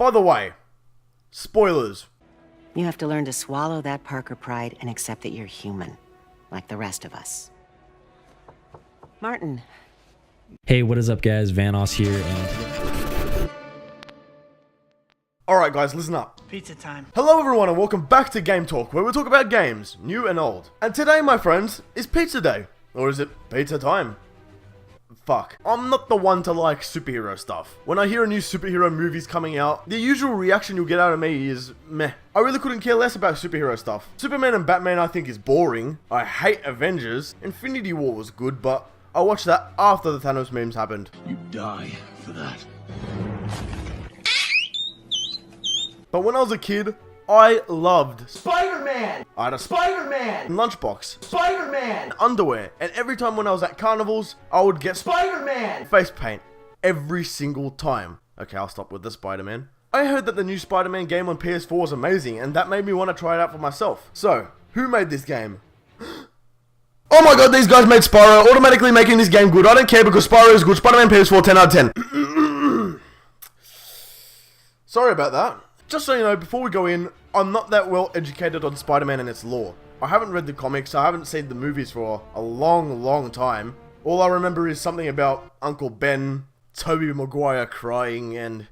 By the way, spoilers. You have to learn to swallow that Parker pride and accept that you're human, like the rest of us. Martin. Hey, what is up guys? Vanos here and... Alright guys, listen up. Pizza time. Hello everyone and welcome back to GameTalk, where we talk about games, new and old. And today, my friends, is pizza day. Or is it pizza time? Fuck. I'm not the one to like superhero stuff. When I hear a new superhero movies coming out, the usual reaction you'll get out of me is meh. I really couldn't care less about superhero stuff. Superman and Batman I think is boring. I hate Avengers. Infinity War was good, but I watched that after the Thanos memes happened. You die for that. But when I was a kid, I loved Spiderman! I had a Spiderman! lunchbox, Spiderman! underwear, and every time when I was at carnivals, I would get Spiderman! face paint. Every single time. Okay, I'll stop with the Spider-Man. I heard that the new Spider-Man game on PS4 was amazing, and that made me want to try it out for myself. So, who made this game? Oh my god, these guys made Spyro, automatically making this game good. I don't care because Spyro is good. Spider-Man PS4, 10 out of 10. Sorry about that. Just so you know, before we go in, I'm not that well educated on Spider-Man and its lore. I haven't read the comics, I haven't seen the movies for a long time. All I remember is something about Uncle Ben, Tobey Maguire crying, and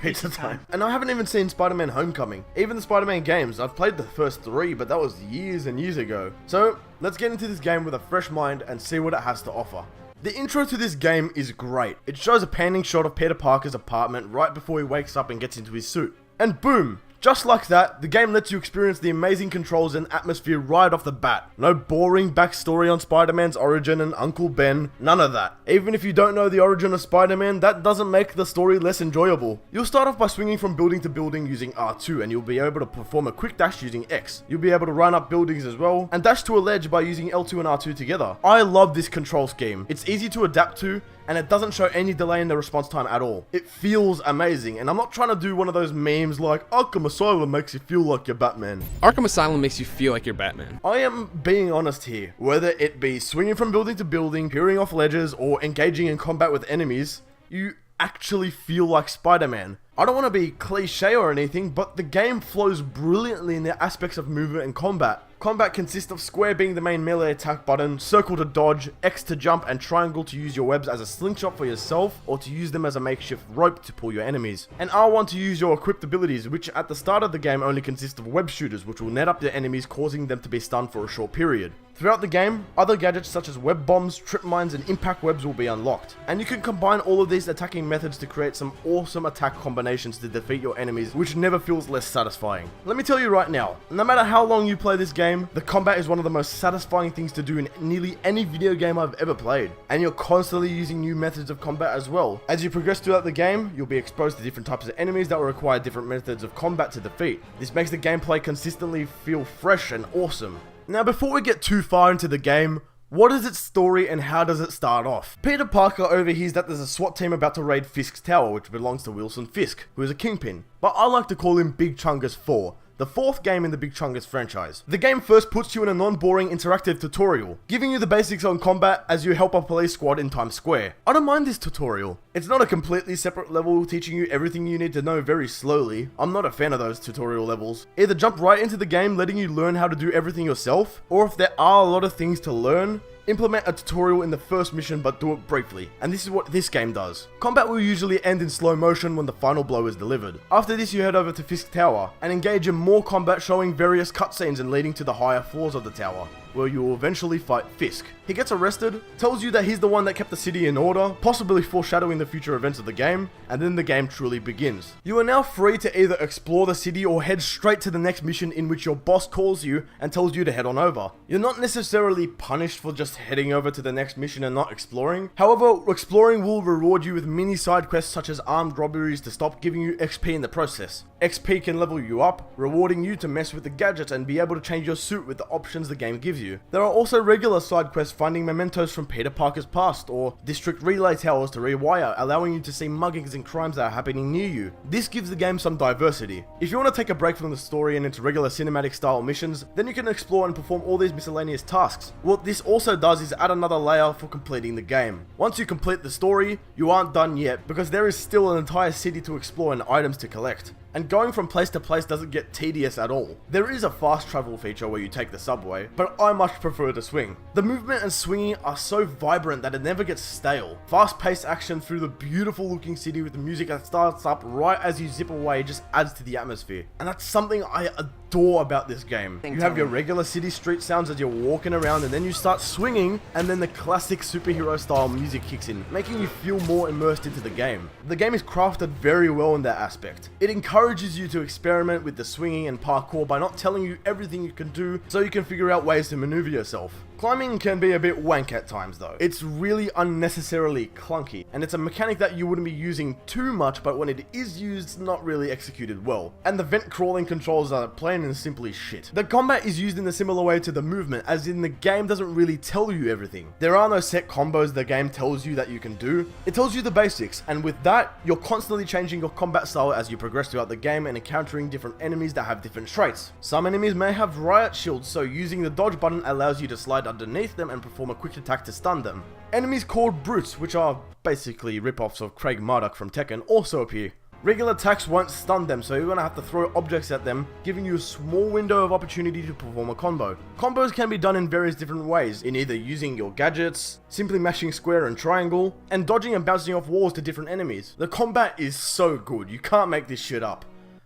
pizza time. And I haven't even seen Spider-Man Homecoming. Even the Spider-Man games, I've played the first 3, but that was years and years ago. So, let's get into this game with a fresh mind and see what it has to offer. The intro to this game is great. It shows a panning shot of Peter Parker's apartment right before he wakes up and gets into his suit. And boom! Just like that, the game lets you experience the amazing controls and atmosphere right off the bat. No boring backstory on Spider-Man's origin and Uncle Ben, none of that. Even if you don't know the origin of Spider-Man, that doesn't make the story less enjoyable. You'll start off by swinging from building to building using R2 and you'll be able to perform a quick dash using X. You'll be able to run up buildings as well, and dash to a ledge by using L2 and R2 together. I love this control scheme. It's easy to adapt to, and it doesn't show any delay in the response time at all. It feels amazing, and I'm not trying to do one of those memes like Arkham Asylum makes you feel like you're Batman. Arkham Asylum makes you feel like you're Batman. I am being honest here. Whether it be swinging from building to building, peering off ledges, or engaging in combat with enemies, you actually feel like Spider-Man. I don't want to be cliche or anything, but the game flows brilliantly in the aspects of movement and combat. Combat consists of square being the main melee attack button, circle to dodge, X to jump, and triangle to use your webs as a slingshot for yourself, or to use them as a makeshift rope to pull your enemies. And R1 to use your equipped abilities, which at the start of the game only consist of web shooters, which will net up the enemies, causing them to be stunned for a short period. Throughout the game, other gadgets such as web bombs, trip mines, and impact webs will be unlocked. And you can combine all of these attacking methods to create some awesome attack combinations to defeat your enemies, which never feels less satisfying. Let me tell you right now, no matter how long you play this game, the combat is one of the most satisfying things to do in nearly any video game I've ever played. And you're constantly using new methods of combat as well. As you progress throughout the game, you'll be exposed to different types of enemies that will require different methods of combat to defeat. This makes the gameplay consistently feel fresh and awesome. Now before we get too far into the game, what is its story and how does it start off? Peter Parker overhears that there's a SWAT team about to raid Fisk's tower, which belongs to Wilson Fisk, who is a kingpin. But I like to call him Big Chungus 4. The 4th game in the Big Chungus franchise. The game first puts you in a non-boring interactive tutorial, giving you the basics on combat as you help a police squad in Times Square. I don't mind this tutorial. It's not a completely separate level teaching you everything you need to know very slowly. I'm not a fan of those tutorial levels. Either jump right into the game letting you learn how to do everything yourself, or if there are a lot of things to learn, implement a tutorial in the first mission but do it briefly, and this is what this game does. Combat will usually end in slow motion when the final blow is delivered. After this you head over to Fisk Tower and engage in more combat showing various cutscenes and leading to the higher floors of the tower, where you will eventually fight Fisk. He gets arrested, tells you that he's the one that kept the city in order, possibly foreshadowing the future events of the game, and then the game truly begins. You are now free to either explore the city or head straight to the next mission in which your boss calls you and tells you to head on over. You're not necessarily punished for just heading over to the next mission and not exploring. However, exploring will reward you with mini side quests such as armed robberies to stop giving you XP in the process. XP can level you up, rewarding you to mess with the gadgets and be able to change your suit with the options the game gives you. you. There are also regular side quests finding mementos from Peter Parker's past, or district relay towers to rewire, allowing you to see muggings and crimes that are happening near you. This gives the game some diversity. If you want to take a break from the story and its regular cinematic style missions, then you can explore and perform all these miscellaneous tasks. What this also does is add another layer for completing the game. Once you complete the story, you aren't done yet, because there is still an entire city to explore and items to collect. And going from place to place doesn't get tedious at all. There is a fast travel feature where you take the subway, but I much prefer to swing. The movement and swinging are so vibrant that it never gets stale. Fast-paced action through the beautiful looking city with the music that starts up right as you zip away just adds to the atmosphere. And that's something I adore about this game. You have your regular city street sounds as you're walking around, and then you start swinging, and then the classic superhero style music kicks in, making you feel more immersed into the game. The game is crafted very well in that aspect. It encourages you to experiment with the swinging and parkour by not telling you everything you can do, so you can figure out ways to maneuver yourself. Climbing can be a bit wank at times though. It's really unnecessarily clunky, and it's a mechanic that you wouldn't be using too much, but when it is used, it's not really executed well. And the vent crawling controls are plain and simply shit. The combat is used in a similar way to the movement, as in the game doesn't really tell you everything. There are no set combos the game tells you that you can do. It tells you the basics, and with that, you're constantly changing your combat style as you progress throughout the game and encountering different enemies that have different traits. Some enemies may have riot shields, so using the dodge button allows you to slide underneath them and perform a quick attack to stun them. Enemies called brutes, which are basically rip-offs of Craig Marduk from Tekken, also appear. Regular attacks won't stun them, so you're gonna have to throw objects at them, giving you a small window of opportunity to perform a combo. Combos can be done in various different ways, in either using your gadgets, simply mashing square and triangle, and dodging and bouncing off walls to different enemies. The combat is so good, you can't make this shit up.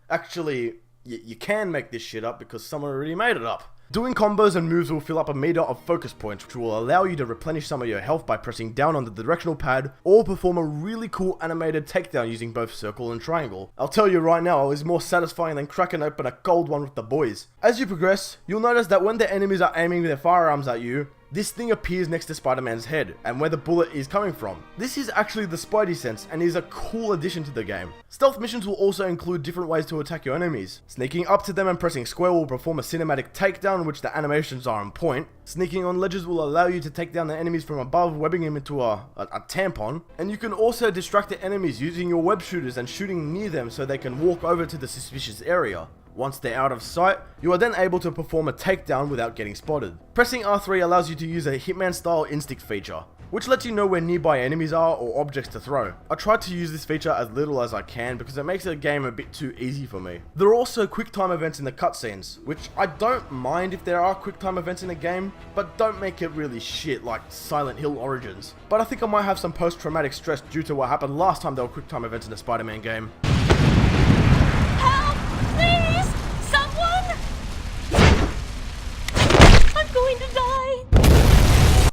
Actually, you can make this shit up because someone already made it up. Doing combos and moves will fill up a meter of focus points, which will allow you to replenish some of your health by pressing down on the directional pad, or perform a really cool animated takedown using both circle and triangle. I'll tell you right now, it was more satisfying than cracking open a cold one with the boys. As you progress, you'll notice that when the enemies are aiming their firearms at you, this thing appears next to Spider-Man's head, and where the bullet is coming from. This is actually the Spidey sense, and is a cool addition to the game. Stealth missions will also include different ways to attack your enemies. Sneaking up to them and pressing square will perform a cinematic takedown, which the animations are on point. Sneaking on ledges will allow you to take down the enemies from above, webbing them into a tampon. And you can also distract the enemies using your web shooters and shooting near them so they can walk over to the suspicious area. Once they're out of sight, you are then able to perform a takedown without getting spotted. Pressing R3 allows you to use a Hitman style instinct feature, which lets you know where nearby enemies are or objects to throw. I try to use this feature as little as I can because it makes the game a bit too easy for me. There are also quick time events in the cutscenes, which I don't mind if there are quick time events in the game, but don't make it really shit like Silent Hill Origins. But I think I might have some post-traumatic stress due to what happened last time there were quick time events in a Spider-Man game. Going to die.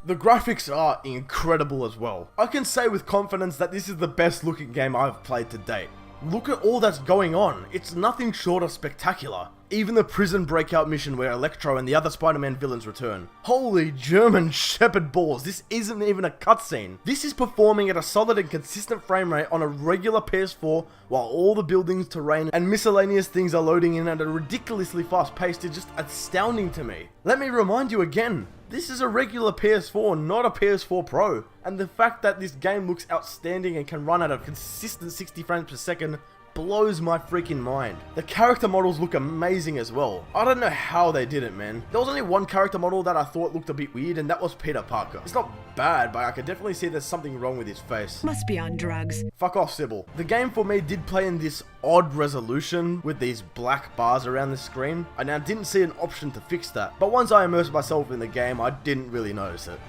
The graphics are incredible as well. I can say with confidence that this is the best looking game I've played to date. Look at all that's going on. It's nothing short of spectacular. Even the prison breakout mission where Electro and the other Spider-Man villains return. Holy German shepherd balls, this isn't even a cutscene. This is performing at a solid and consistent frame rate on a regular PS4 while all the buildings, terrain, and miscellaneous things are loading in at a ridiculously fast pace. Is just astounding to me. Let me remind you again, this is a regular PS4, not a PS4 Pro. And the fact that this game looks outstanding and can run at a consistent 60 frames per second blows my freaking mind. The character models look amazing as well. I don't know how they did it, man. There was only one character model that I thought looked a bit weird, and that was Peter Parker. It's not bad, but I could definitely see there's something wrong with his face. Must be on drugs. Fuck off, Sybil. The game for me did play in this odd resolution with these black bars around the screen, and I didn't see an option to fix that. But once I immersed myself in the game, I didn't really notice it.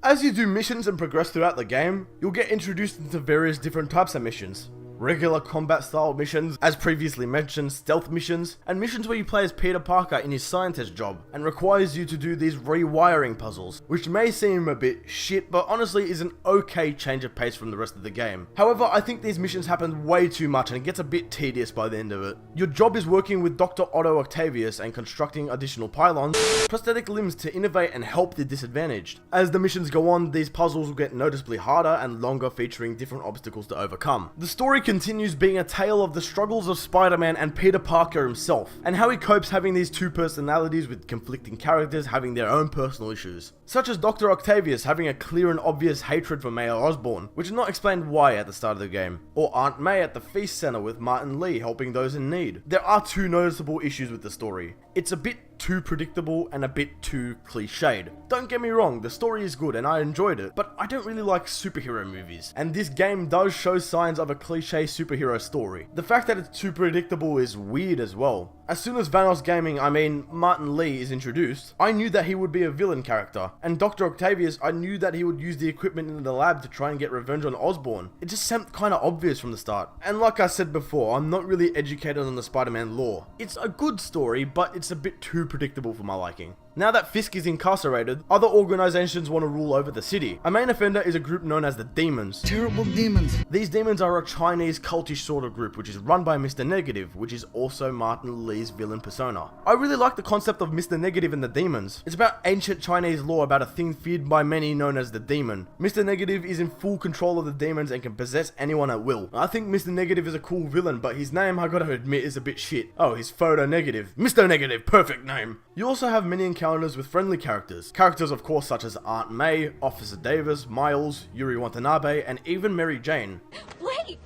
As you do missions and progress throughout the game, you'll get introduced into various different types of missions. Regular combat style missions, as previously mentioned, stealth missions, and missions where you play as Peter Parker in his scientist job, and requires you to do these rewiring puzzles, which may seem a bit shit, but honestly is an okay change of pace from the rest of the game. However, I think these missions happen way too much and it gets a bit tedious by the end of it. Your job is working with Dr. Otto Octavius and constructing additional pylons, prosthetic limbs to innovate and help the disadvantaged. As the missions go on, these puzzles will get noticeably harder and longer, featuring different obstacles to overcome. The story continues being a tale of the struggles of Spider-Man and Peter Parker himself, and how he copes having these two personalities with conflicting characters having their own personal issues, such as Dr. Octavius having a clear and obvious hatred for Mayor Osborn, which is not explained why at the start of the game, or Aunt May at the Feast Center with Martin Lee helping those in need. There are two noticeable issues with the story. It's a bit too predictable and a bit too cliched. Don't get me wrong, the story is good and I enjoyed it, but I don't really like superhero movies, and this game does show signs of a cliche superhero story. The fact that it's too predictable is weird as well. As soon as Vanos Gaming, I mean Martin Lee, is introduced, I knew that he would be a villain character, and Dr. Octavius, I knew that he would use the equipment in the lab to try and get revenge on Osborn. It just seemed kinda obvious from the start. And like I said before, I'm not really educated on the Spider-Man lore. It's a good story, but it's a bit too predictable for my liking. Now that Fisk is incarcerated, other organizations want to rule over the city. A main offender is a group known as the Demons. Terrible demons. These demons are a Chinese cultish sort of group which is run by Mr. Negative, which is also Martin Lee's villain persona. I really like the concept of Mr. Negative and the Demons. It's about ancient Chinese lore about a thing feared by many known as the Demon. Mr. Negative is in full control of the demons and can possess anyone at will. I think Mr. Negative is a cool villain, but his name, I gotta admit, is a bit shit. Oh, he's Photo Negative. Mr. Negative, perfect name. You also have many encounters with friendly characters. Characters of course such as Aunt May, Officer Davis, Miles, Yuri Watanabe, and even Mary Jane. Wait!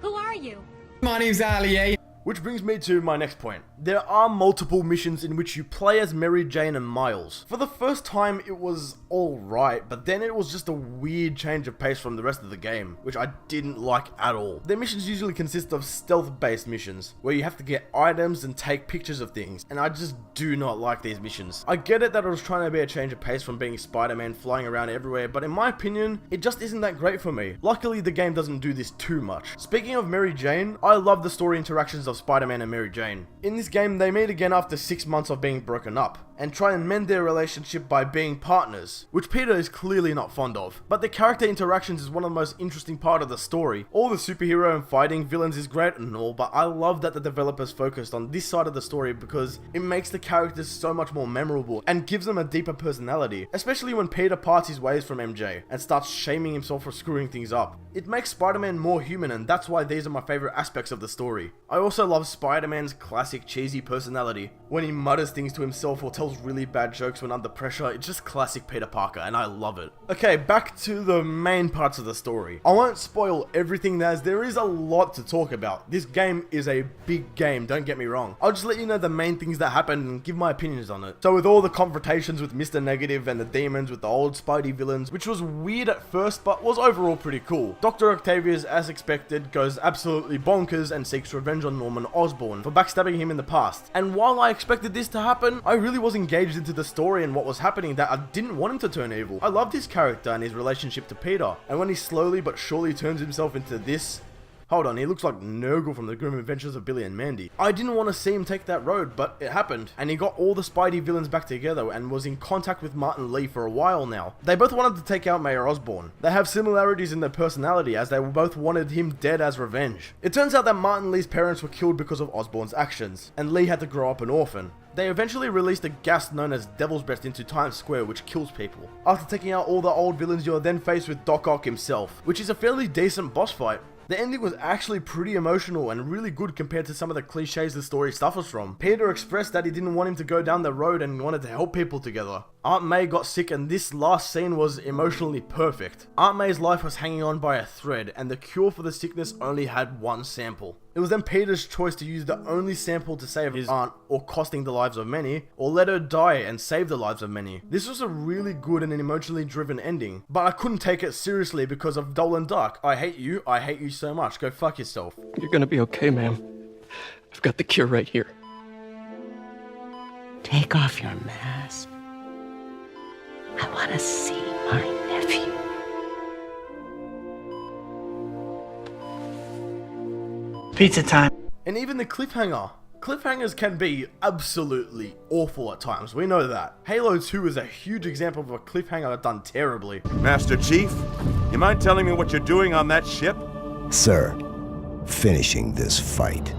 Who are you? My name's Ali. Which brings me to my next point. There are multiple missions in which you play as Mary Jane and Miles. For the first time it was alright, but then it was just a weird change of pace from the rest of the game, which I didn't like at all. Their missions usually consist of stealth-based missions, where you have to get items and take pictures of things, and I just do not like these missions. I get it that it was trying to be a change of pace from being Spider-Man flying around everywhere, but in my opinion, it just isn't that great for me. Luckily, the game doesn't do this too much. Speaking of Mary Jane, I love the story interactions of Spider-Man and Mary Jane. In this game, they meet again after 6 months of being broken up, and try and mend their relationship by being partners, which Peter is clearly not fond of. But the character interactions is one of the most interesting part of the story. All the superhero and fighting villains is great and all, but I love that the developers focused on this side of the story because it makes the characters so much more memorable and gives them a deeper personality, especially when Peter parts his ways from MJ and starts shaming himself for screwing things up. It makes Spider-Man more human, and that's why these are my favorite aspects of the story. I also love Spider-Man's classic cheesy personality. When he mutters things to himself or tells really bad jokes when under pressure, it's just classic Peter Parker, and I love it. Okay, back to the main parts of the story. I won't spoil everything as there is a lot to talk about. This game is a big game, don't get me wrong. I'll just let you know the main things that happen and give my opinions on it. So with all the confrontations with Mr. Negative and the demons with the old Spidey villains, which was weird at first but was overall pretty cool. Dr. Octavius, as expected, goes absolutely bonkers and seeks revenge on Norman Osborn for backstabbing him in the past. And while I expected this to happen, I really was engaged into the story and what was happening that I didn't want him to turn evil. I loved his character and his relationship to Peter, and when he slowly but surely turns himself into this... Hold on, he looks like Nurgle from the Grim Adventures of Billy and Mandy. I didn't want to see him take that road, but it happened, and he got all the Spidey villains back together and was in contact with Martin Lee for a while now. They both wanted to take out Mayor Osborn. They have similarities in their personality as they both wanted him dead as revenge. It turns out that Martin Lee's parents were killed because of Osborn's actions, and Lee had to grow up an orphan. They eventually released a gas known as Devil's Breath into Times Square, which kills people. After taking out all the old villains, you are then faced with Doc Ock himself, which is a fairly decent boss fight. The ending was actually pretty emotional and really good compared to some of the cliches the story suffers from. Peter expressed that he didn't want him to go down the road and wanted to help people together. Aunt May got sick and this last scene was emotionally perfect. Aunt May's life was hanging on by a thread and the cure for the sickness only had one sample. It was then Peter's choice to use the only sample to save his aunt, or costing the lives of many, or let her die and save the lives of many. This was a really good and an emotionally driven ending, but I couldn't take it seriously because of Dull and Dark. I hate you so much, go fuck yourself. You're gonna be okay, ma'am. I've got the cure right here. Take off your mask. I want to see my nephew. Pizza time. And even the cliffhanger. Cliffhangers can be absolutely awful at times, we know that. Halo 2 is a huge example of a cliffhanger done terribly. Master Chief, you mind telling me what you're doing on that ship? Sir, finishing this fight.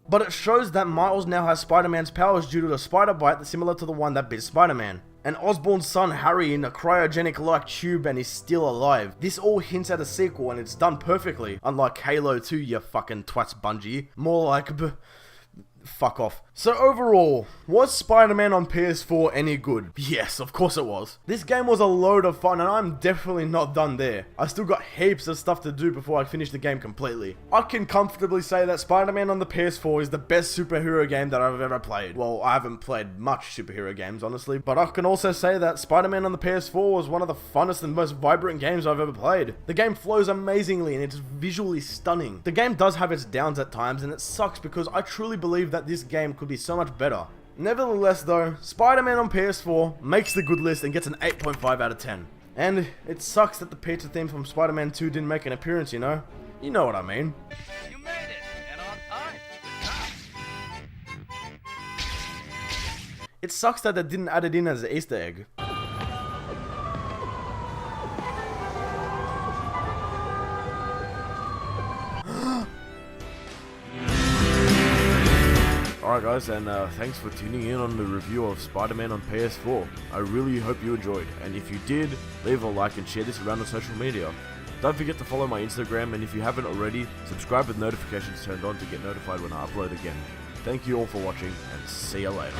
But it shows that Miles now has Spider-Man's powers due to a spider bite that's similar to the one that bit Spider-Man. and Osborn's son Harry in a cryogenic-like tube and is still alive. This all hints at a sequel and it's done perfectly, unlike Halo 2, you fucking twats Bungie. More like fuck off. So overall, was Spider-Man on PS4 any good? Yes, of course it was. This game was a load of fun and I'm definitely not done there. I still got heaps of stuff to do before I finish the game completely. I can comfortably say that Spider-Man on the PS4 is the best superhero game that I've ever played. Well, I haven't played much superhero games, honestly, but I can also say that Spider-Man on the PS4 was one of the funnest and most vibrant games I've ever played. The game flows amazingly and it's visually stunning. The game does have its downs at times and it sucks because I truly believe that this game could be so much better. Nevertheless though, Spider-Man on PS4 makes the good list and gets an 8.5 out of 10. And it sucks that the pizza theme from Spider-Man 2 didn't make an appearance, you know? You know what I mean. You made it, and on time. It sucks that they didn't add it in as an Easter egg. Alright guys, and thanks for tuning in on the review of Spider-Man on PS4. I really hope you enjoyed, and if you did, leave a like and share this around on social media. Don't forget to follow my Instagram, and if you haven't already, subscribe with notifications turned on to get notified when I upload again. Thank you all for watching, and see you later.